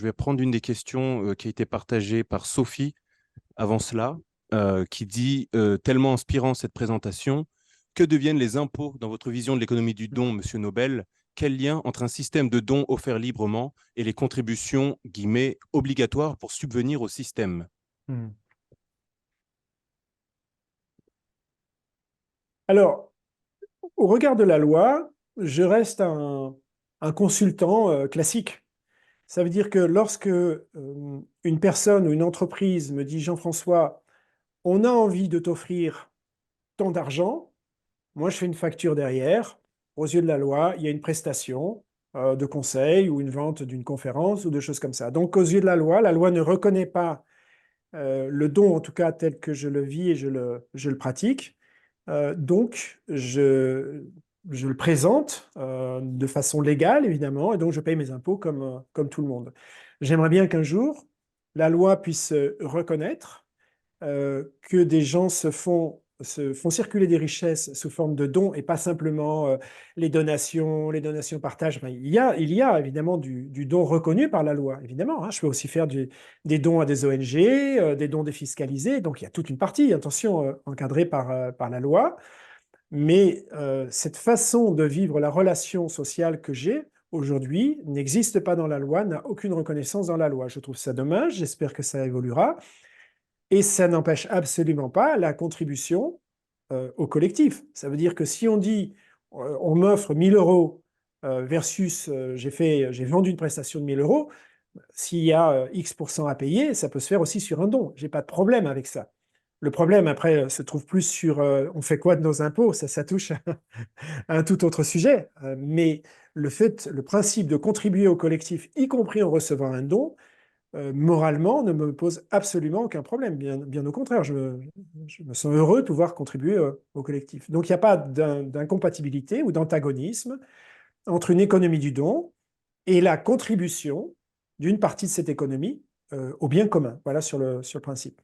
je vais prendre une des questions qui a été partagée par Sophie avant cela, qui dit, tellement inspirant cette présentation, que deviennent les impôts dans votre vision de l'économie du don, Monsieur Nobel? Quel lien entre un système de dons offert librement et les contributions, guillemets, obligatoires pour subvenir au système? Hmm. Alors, au regard de la loi, je reste un consultant classique. Ça veut dire que lorsque une personne ou une entreprise me dit, Jean-François, on a envie de t'offrir tant d'argent, moi je fais une facture derrière. Aux yeux de la loi, il y a une prestation de conseil ou une vente d'une conférence ou de choses comme ça. Donc aux yeux de la loi ne reconnaît pas le don, en tout cas tel que je le vis et je le pratique. Donc, je le présente de façon légale, évidemment, et donc je paye mes impôts comme tout le monde. J'aimerais bien qu'un jour, la loi puisse reconnaître que des gens se font circuler des richesses sous forme de dons et pas simplement les donations partage. Enfin, il y a évidemment du don reconnu par la loi, évidemment, hein. Je peux aussi faire des dons à des ONG, des dons défiscalisés. Donc il y a toute une partie, attention, encadrée par la loi. Mais cette façon de vivre la relation sociale que j'ai aujourd'hui n'existe pas dans la loi, n'a aucune reconnaissance dans la loi. Je trouve ça dommage, j'espère que ça évoluera. Et ça n'empêche absolument pas la contribution au collectif. Ça veut dire que si on dit on m'offre 1000 euros versus j'ai vendu une prestation de 1000 euros, s'il y a X% à payer, ça peut se faire aussi sur un don. J'ai pas de problème avec ça. Le problème, après, se trouve plus sur on fait quoi de nos impôts. Ça touche à un tout autre sujet. Mais le principe de contribuer au collectif, y compris en recevant un don, moralement, ne me pose absolument aucun problème. Bien au contraire, je me sens heureux de pouvoir contribuer au collectif. Donc, il n'y a pas d'incompatibilité ou d'antagonisme entre une économie du don et la contribution d'une partie de cette économie au bien commun. Voilà sur le principe.